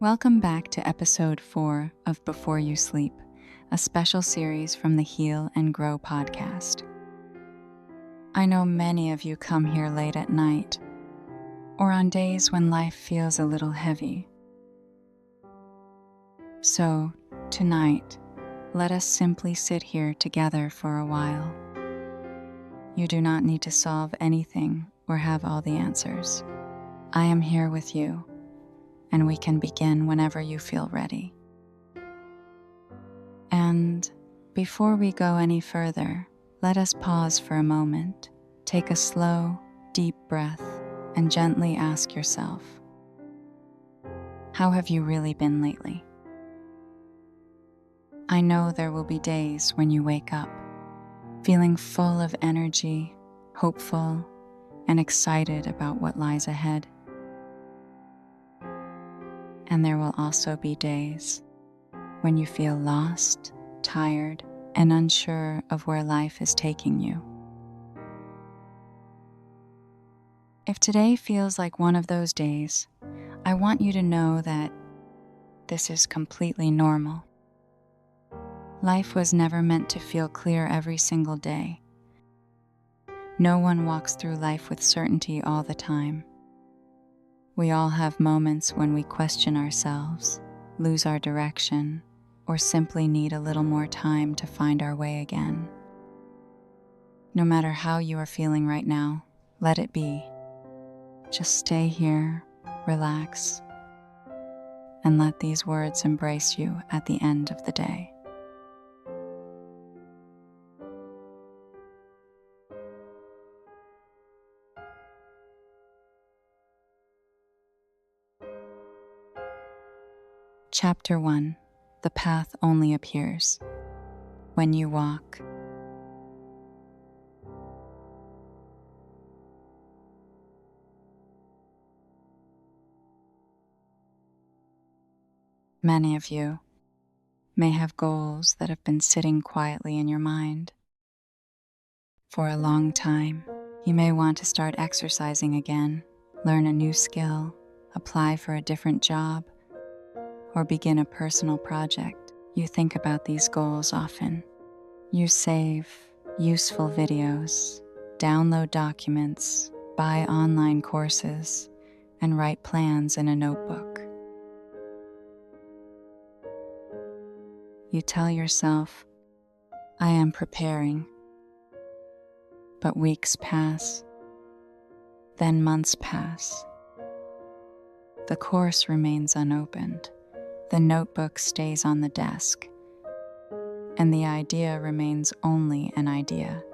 Welcome back to episode 4 of Before You Sleep, a special series from the Heal and Grow podcast. I know many of you come here late at night or on days when life feels a little heavy. So, tonight, let us simply sit here together for a while. You do not need to solve anything or have all the answers. I am here with you, and we can begin whenever you feel ready. And before we go any further, let us pause for a moment, take a slow, deep breath, and gently ask yourself, how have you really been lately? I know there will be days when you wake up, feeling full of energy, hopeful, and excited about what lies ahead. And there will also be days when you feel lost, tired, and unsure of where life is taking you. If today feels like one of those days, I want you to know that this is completely normal. Life was never meant to feel clear every single day. No one walks through life with certainty all the time. We all have moments when we question ourselves, lose our direction, or simply need a little more time to find our way again. No matter how you are feeling right now, let it be. Just stay here, relax, and let these words embrace you at the end of the day. Chapter 1. The path only appears when you walk. Many of you may have goals that have been sitting quietly in your mind. For a long time, you may want to start exercising again, learn a new skill, apply for a different job, or begin a personal project. You think about these goals often. You save useful videos, download documents, buy online courses, and write plans in a notebook. You tell yourself, I am preparing. But weeks pass, then months pass. The course remains unopened. The notebook stays on the desk, and the idea remains only an idea.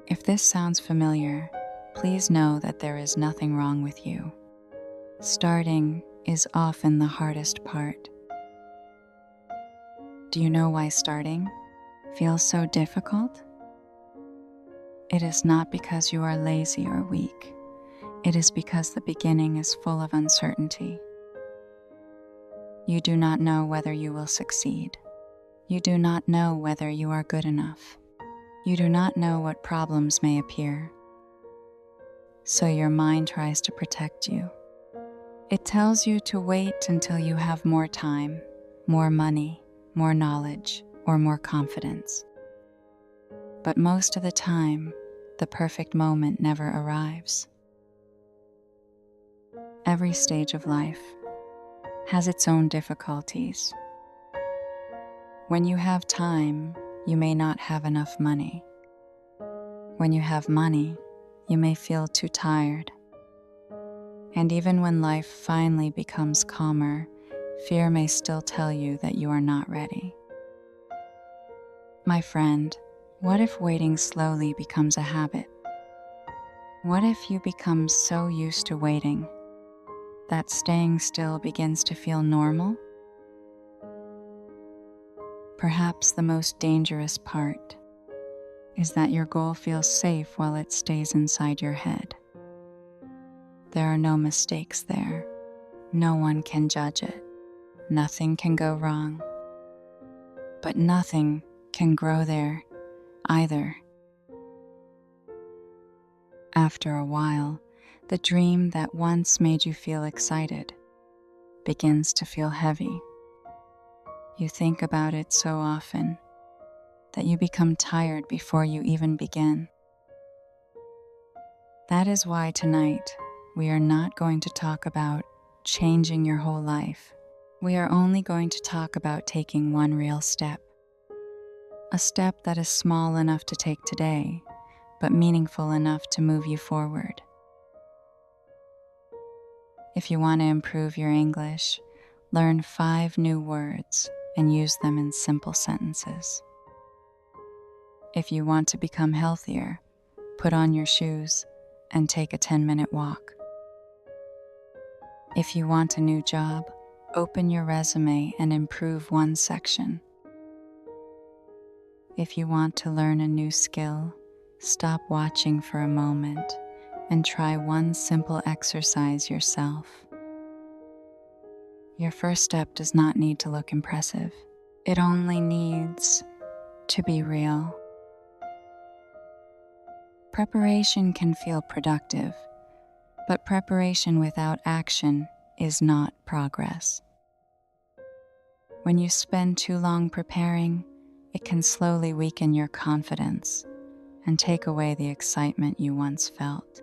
If this sounds familiar, please know that there is nothing wrong with you. Starting is often the hardest part. Do you know why starting feels so difficult? It is not because you are lazy or weak. It is because the beginning is full of uncertainty. You do not know whether you will succeed. You do not know whether you are good enough. You do not know what problems may appear. So your mind tries to protect you. It tells you to wait until you have more time, more money, more knowledge, or more confidence. But most of the time, the perfect moment never arrives. Every stage of life has its own difficulties. When you have time, you may not have enough money. When you have money, you may feel too tired. And even when life finally becomes calmer, fear may still tell you that you are not ready. My friend, what if waiting slowly becomes a habit? What if you become so used to waiting that staying still begins to feel normal? Perhaps the most dangerous part is that your goal feels safe while it stays inside your head. There are no mistakes there. No one can judge it. Nothing can go wrong. But nothing can grow there either. After a while, the dream that once made you feel excited begins to feel heavy. You think about it so often that you become tired before you even begin. That is why tonight we are not going to talk about changing your whole life. We are only going to talk about taking one real step. A step that is small enough to take today, but meaningful enough to move you forward. If you want to improve your English, learn 5 new words and use them in simple sentences. If you want to become healthier, put on your shoes and take a 10-minute walk. If you want a new job, open your resume and improve one section. If you want to learn a new skill, stop watching for a moment and try one simple exercise yourself. Your first step does not need to look impressive. It only needs to be real. Preparation can feel productive, but preparation without action is not progress. When you spend too long preparing, it can slowly weaken your confidence and take away the excitement you once felt.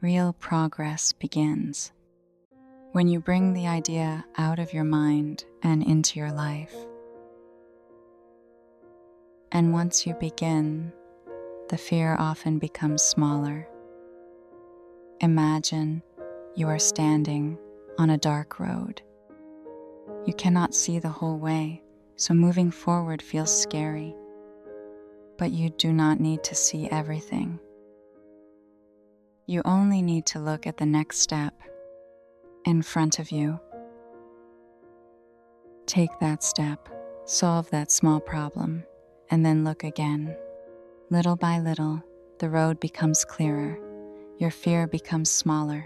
Real progress begins when you bring the idea out of your mind and into your life. And once you begin, the fear often becomes smaller. Imagine you are standing on a dark road. You cannot see the whole way, so moving forward feels scary. But you do not need to see everything. You only need to look at the next step in front of you. Take that step, solve that small problem, and then look again. Little by little, the road becomes clearer, your fear becomes smaller,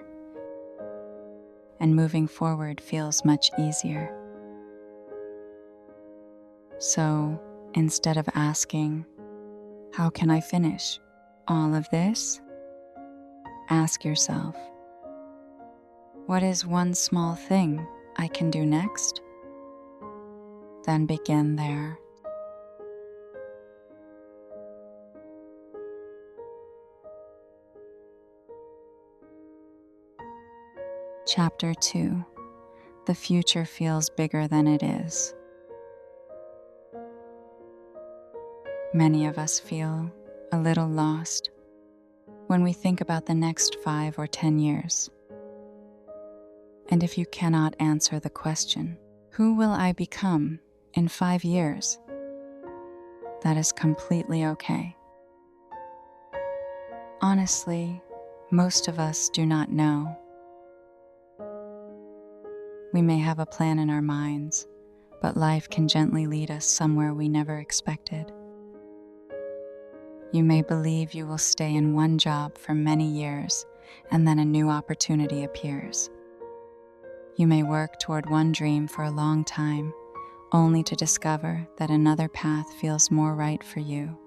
and moving forward feels much easier. So, instead of asking, "How can I finish all of this?" ask yourself, "What is one small thing I can do next?" Then begin there. Chapter 2. The future feels bigger than it is. Many of us feel a little lost when we think about the next 5 or 10 years. And if you cannot answer the question, "Who will I become in 5 years?" that is completely okay. Honestly, most of us do not know. We may have a plan in our minds, but life can gently lead us somewhere we never expected. You may believe you will stay in one job for many years, and then a new opportunity appears. You may work toward one dream for a long time, only to discover that another path feels more right for you.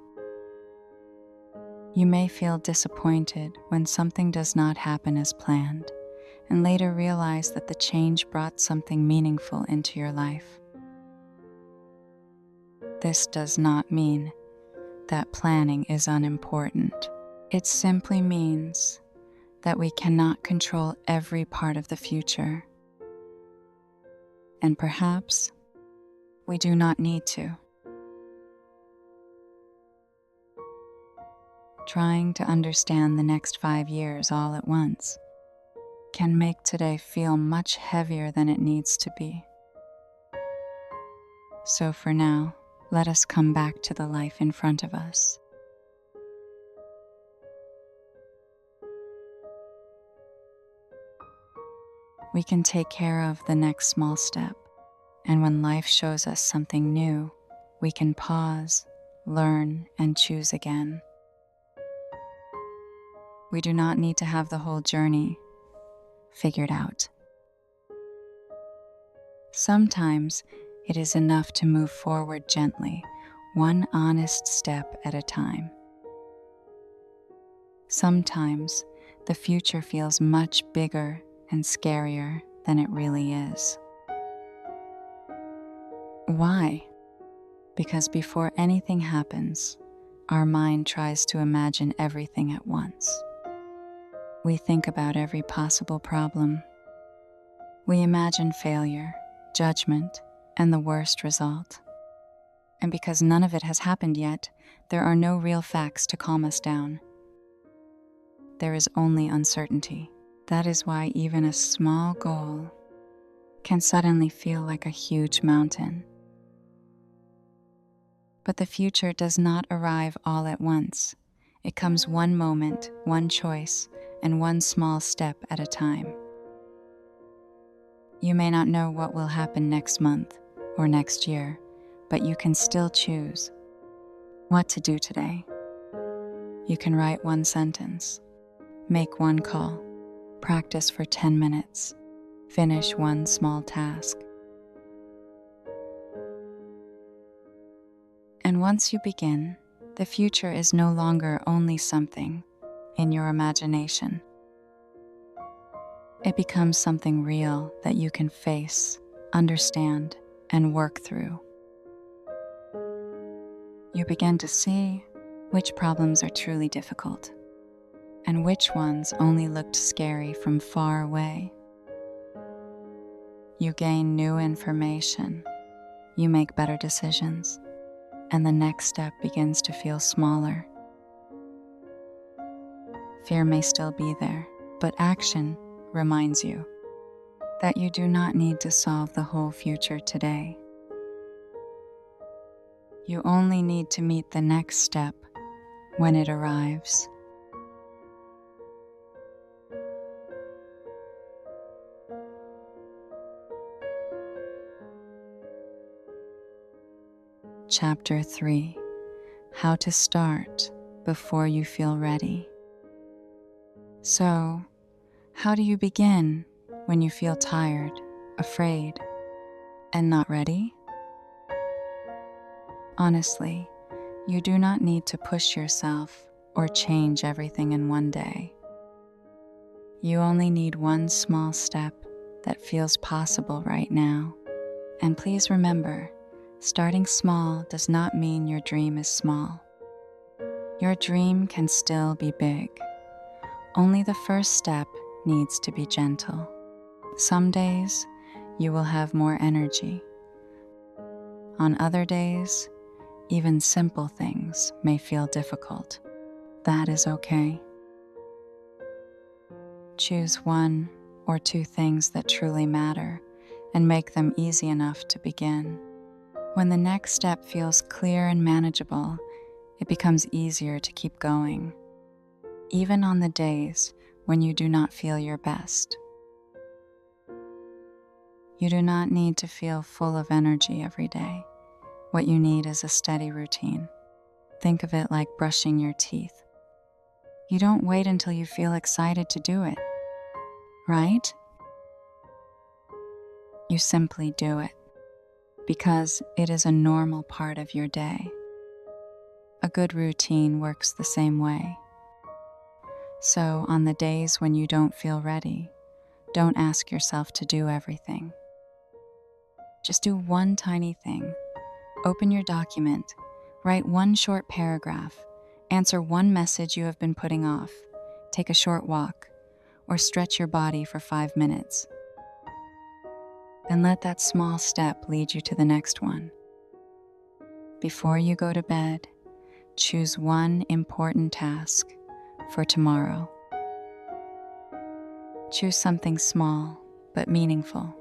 You may feel disappointed when something does not happen as planned, and later realize that the change brought something meaningful into your life. This does not mean that planning is unimportant. It simply means that we cannot control every part of the future. And perhaps we do not need to. Trying to understand the next 5 years all at once can make today feel much heavier than it needs to be. So for now, let us come back to the life in front of us. We can take care of the next small step, and when life shows us something new, we can pause, learn, and choose again. We do not need to have the whole journey figured out. Sometimes it is enough to move forward gently, one honest step at a time. Sometimes the future feels much bigger and scarier than it really is. Why? Because before anything happens, our mind tries to imagine everything at once. We think about every possible problem. We imagine failure, judgment, and the worst result. And because none of it has happened yet, there are no real facts to calm us down. There is only uncertainty. That is why even a small goal can suddenly feel like a huge mountain. But the future does not arrive all at once. It comes one moment, one choice, and one small step at a time. You may not know what will happen next month or next year, but you can still choose what to do today. You can write one sentence, make one call, practice for 10 minutes, finish one small task. And once you begin, the future is no longer only something in your imagination. It becomes something real that you can face, understand, and work through. You begin to see which problems are truly difficult and which ones only looked scary from far away. You gain new information, you make better decisions, and the next step begins to feel smaller. Fear may still be there, but action reminds you that you do not need to solve the whole future today. You only need to meet the next step when it arrives. Chapter 3: How to Start Before You Feel Ready. So, how do you begin when you feel tired, afraid, and not ready? Honestly, you do not need to push yourself or change everything in one day. You only need one small step that feels possible right now. And please remember, starting small does not mean your dream is small. Your dream can still be big. Only the first step needs to be gentle. Some days, you will have more energy. On other days, even simple things may feel difficult. That is okay. Choose one or two things that truly matter and make them easy enough to begin. When the next step feels clear and manageable, it becomes easier to keep going, even on the days when you do not feel your best. You do not need to feel full of energy every day. What you need is a steady routine. Think of it like brushing your teeth. You don't wait until you feel excited to do it, right? You simply do it because it is a normal part of your day. A good routine works the same way. So, on the days when you don't feel ready, don't ask yourself to do everything. Just do one tiny thing. Open your document, write one short paragraph, answer one message you have been putting off, take a short walk, or stretch your body for 5 minutes. Then let that small step lead you to the next one. Before you go to bed, choose one important task for tomorrow. Choose something small but meaningful,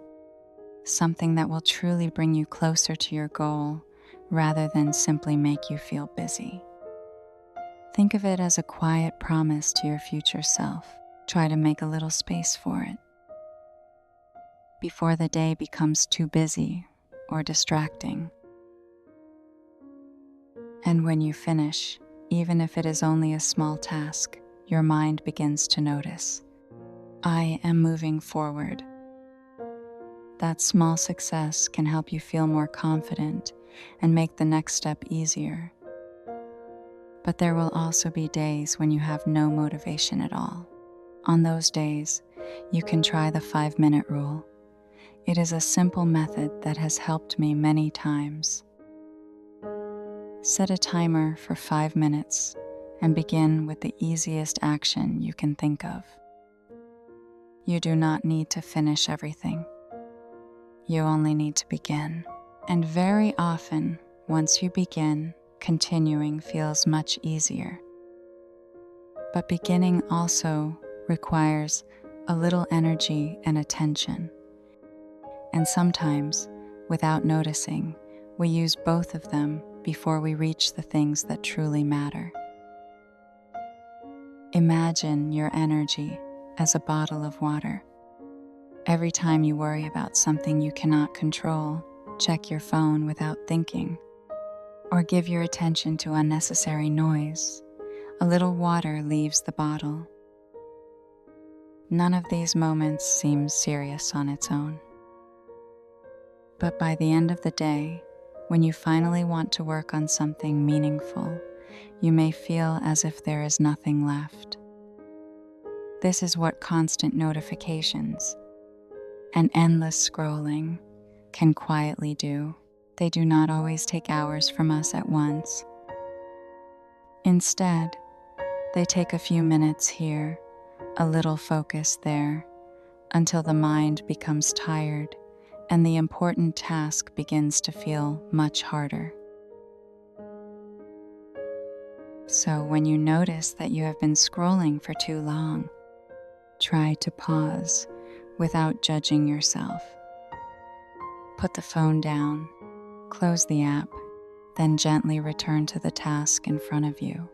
something that will truly bring you closer to your goal rather than simply make you feel busy. Think of it as a quiet promise to your future self. Try to make a little space for it before the day becomes too busy or distracting. And when you finish, even if it is only a small task, your mind begins to notice, I am moving forward. That small success can help you feel more confident and make the next step easier. But there will also be days when you have no motivation at all. On those days, you can try the 5-minute rule. It is a simple method that has helped me many times. Set a timer for 5 minutes and begin with the easiest action you can think of. You do not need to finish everything. You only need to begin. And very often, once you begin, continuing feels much easier. But beginning also requires a little energy and attention. And sometimes, without noticing, we use both of them before we reach the things that truly matter. Imagine your energy as a bottle of water. Every time you worry about something you cannot control, check your phone without thinking, or give your attention to unnecessary noise, a little water leaves the bottle. None of these moments seems serious on its own. But by the end of the day, when you finally want to work on something meaningful, you may feel as if there is nothing left. This is what constant notifications and endless scrolling can quietly do. They do not always take hours from us at once. Instead, they take a few minutes here, a little focus there, until the mind becomes tired and the important task begins to feel much harder. So when you notice that you have been scrolling for too long, try to pause without judging yourself. Put the phone down, close the app, then gently return to the task in front of you.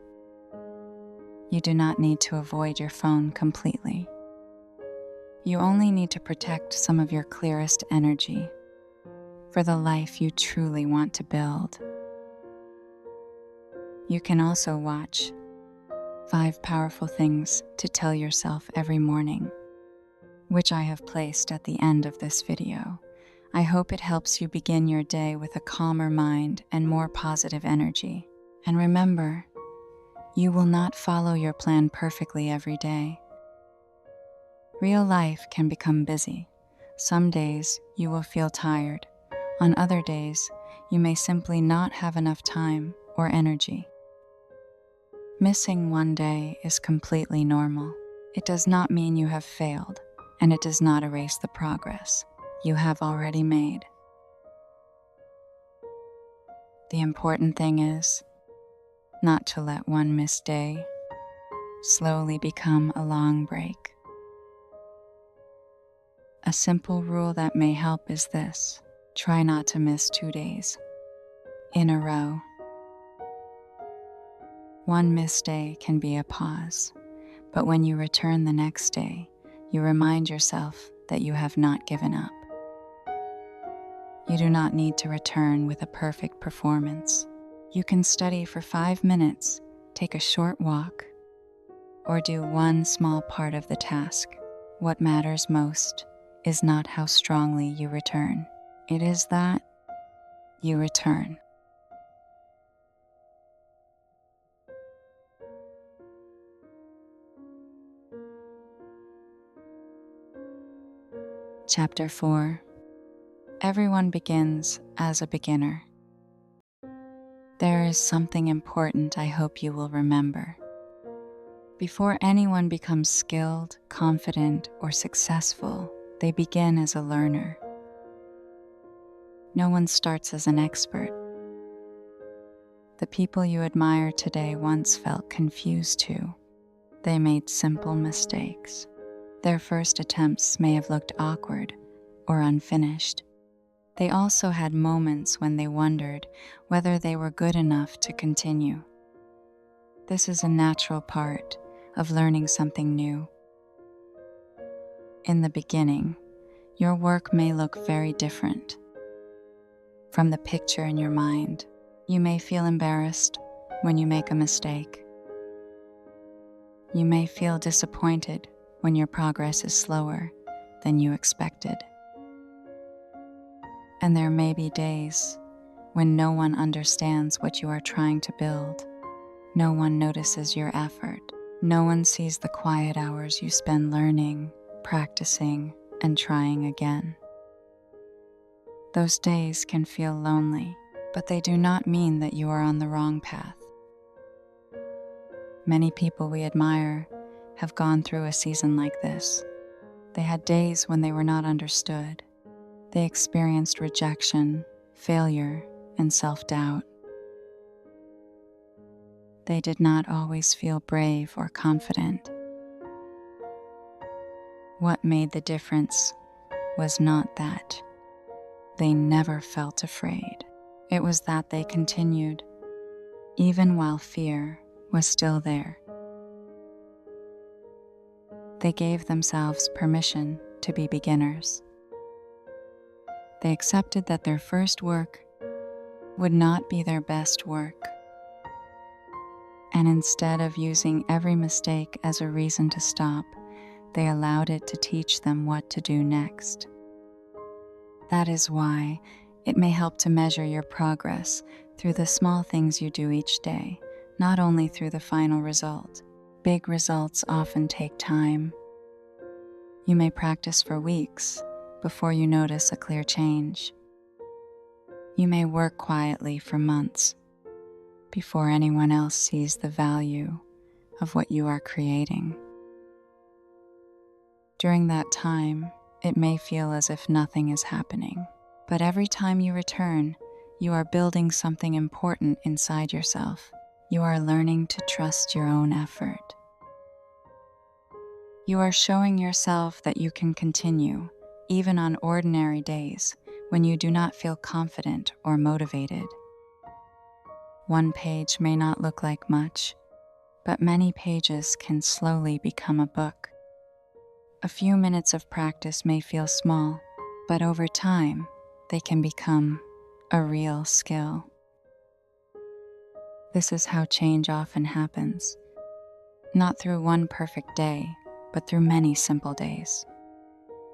You do not need to avoid your phone completely. You only need to protect some of your clearest energy for the life you truly want to build. You can also watch 5 powerful things to tell yourself every morning, which I have placed at the end of this video. I hope it helps you begin your day with a calmer mind and more positive energy. And remember, you will not follow your plan perfectly every day. Real life can become busy. Some days you will feel tired. On other days, you may simply not have enough time or energy. Missing one day is completely normal. It does not mean you have failed, and it does not erase the progress you have already made. The important thing is not to let one missed day slowly become a long break. A simple rule that may help is this: try not to miss 2 days in a row. One missed day can be a pause, but when you return the next day, you remind yourself that you have not given up. You do not need to return with a perfect performance. You can study for 5 minutes, take a short walk, or do one small part of the task. What matters most is not how strongly you return. It is that you return. Chapter 4. Everyone begins as a beginner. There is something important I hope you will remember. Before anyone becomes skilled, confident, or successful, they begin as a learner. No one starts as an expert. The people you admire today once felt confused too. They made simple mistakes. Their first attempts may have looked awkward or unfinished. They also had moments when they wondered whether they were good enough to continue. This is a natural part of learning something new. In the beginning, your work may look very different from the picture in your mind. You may feel embarrassed when you make a mistake. You may feel disappointed when your progress is slower than you expected. And there may be days when no one understands what you are trying to build. No one notices your effort. No one sees the quiet hours you spend learning, practicing and trying again. Those days can feel lonely, but they do not mean that you are on the wrong path. Many people we admire have gone through a season like this. They had days when they were not understood. They experienced rejection, failure, and self-doubt. They did not always feel brave or confident. What made the difference was not that they never felt afraid. It was that they continued, even while fear was still there. They gave themselves permission to be beginners. They accepted that their first work would not be their best work. And instead of using every mistake as a reason to stop, they allowed it to teach them what to do next. That is why it may help to measure your progress through the small things you do each day, not only through the final result. Big results often take time. You may practice for weeks before you notice a clear change. You may work quietly for months before anyone else sees the value of what you are creating. During that time, it may feel as if nothing is happening, but every time you return, you are building something important inside yourself. You are learning to trust your own effort. You are showing yourself that you can continue, even on ordinary days when you do not feel confident or motivated. One page may not look like much, but many pages can slowly become a book. A few minutes of practice may feel small, but over time, they can become a real skill. This is how change often happens, not through one perfect day, but through many simple days,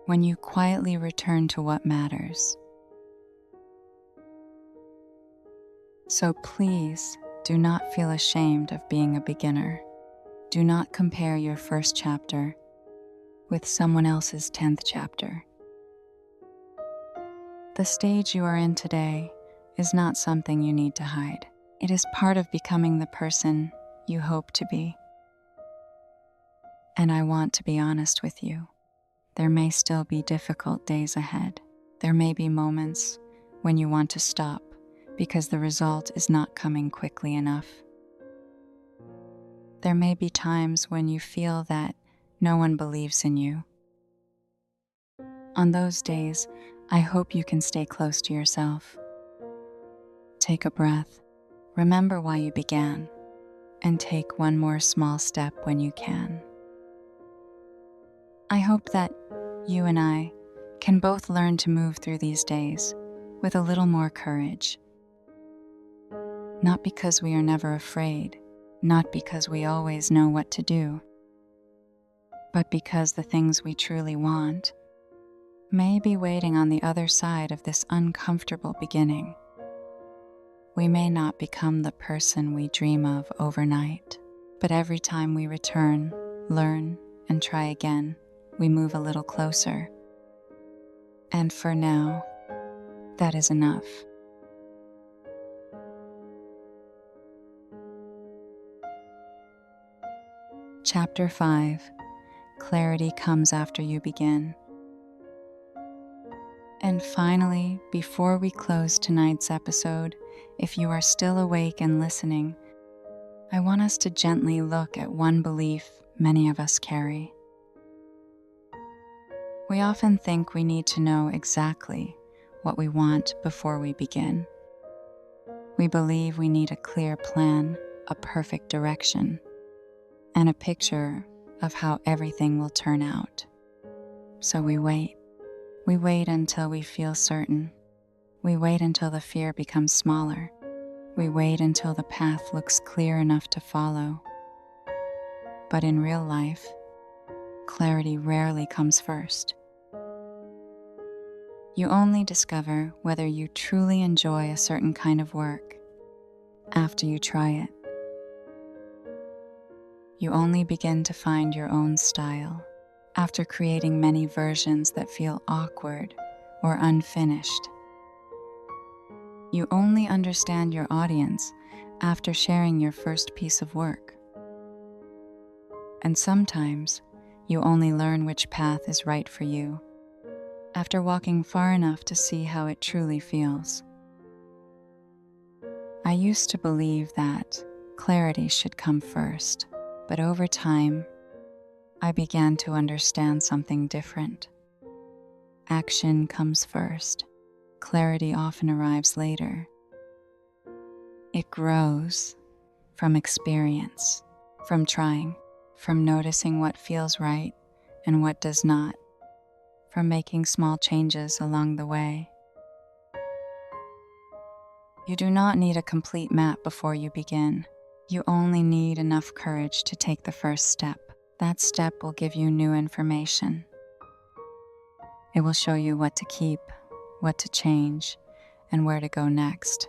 when you quietly return to what matters. So please do not feel ashamed of being a beginner. Do not compare your first chapter with someone else's 10th chapter. The stage you are in today is not something you need to hide. It is part of becoming the person you hope to be. And I want to be honest with you. There may still be difficult days ahead. There may be moments when you want to stop because the result is not coming quickly enough. There may be times when you feel that no one believes in you. On those days, I hope you can stay close to yourself. Take a breath, remember why you began, and take one more small step when you can. I hope that you and I can both learn to move through these days with a little more courage. Not because we are never afraid, not because we always know what to do, but because the things we truly want may be waiting on the other side of this uncomfortable beginning. We may not become the person we dream of overnight, but every time we return, learn, and try again, we move a little closer. And for now, that is enough. Chapter 5. Clarity comes after you begin. And finally, before we close tonight's episode, if you are still awake and listening, I want us to gently look at one belief many of us carry. We often think we need to know exactly what we want before we begin. We believe we need a clear plan, a perfect direction, and a picture of how everything will turn out. So we wait. We wait until we feel certain. We wait until the fear becomes smaller. We wait until the path looks clear enough to follow. But in real life, clarity rarely comes first. You only discover whether you truly enjoy a certain kind of work after you try it. You only begin to find your own style after creating many versions that feel awkward or unfinished. You only understand your audience after sharing your first piece of work. And sometimes, you only learn which path is right for you after walking far enough to see how it truly feels. I used to believe that clarity should come first, but over time, I began to understand something different. Action comes first. Clarity often arrives later. It grows from experience, from trying, from noticing what feels right and what does not, from making small changes along the way. You do not need a complete map before you begin. You only need enough courage to take the first step. That step will give you new information. It will show you what to keep, what to change, and where to go next.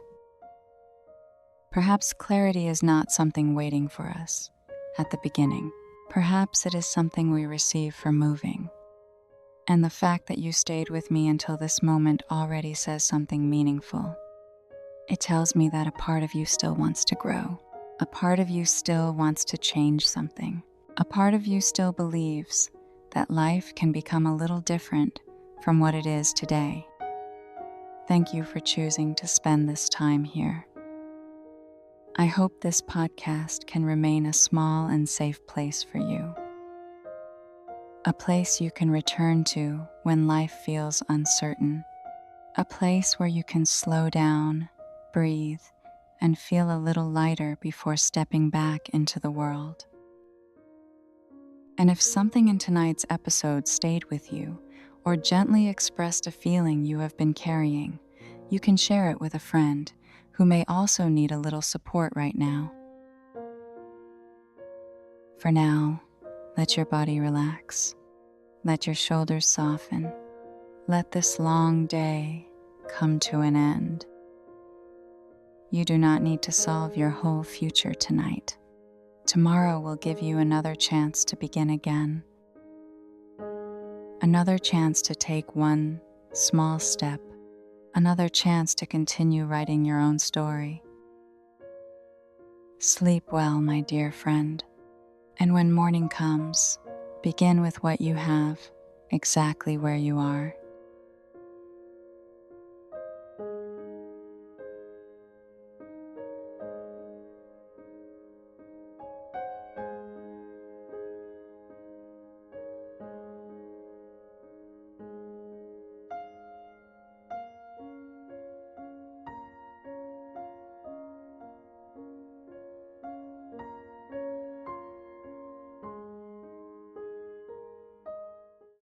Perhaps clarity is not something waiting for us at the beginning. Perhaps it is something we receive from moving. And the fact that you stayed with me until this moment already says something meaningful. It tells me that a part of you still wants to grow. A part of you still wants to change something. A part of you still believes that life can become a little different from what it is today. Thank you for choosing to spend this time here. I hope this podcast can remain a small and safe place for you. A place you can return to when life feels uncertain. A place where you can slow down, breathe, and feel a little lighter before stepping back into the world. And if something in tonight's episode stayed with you or gently expressed a feeling you have been carrying, you can share it with a friend who may also need a little support right now. For now, let your body relax. Let your shoulders soften. Let this long day come to an end. You do not need to solve your whole future tonight. Tomorrow will give you another chance to begin again. Another chance to take one small step. Another chance to continue writing your own story. Sleep well, my dear friend. And when morning comes, begin with what you have, exactly where you are.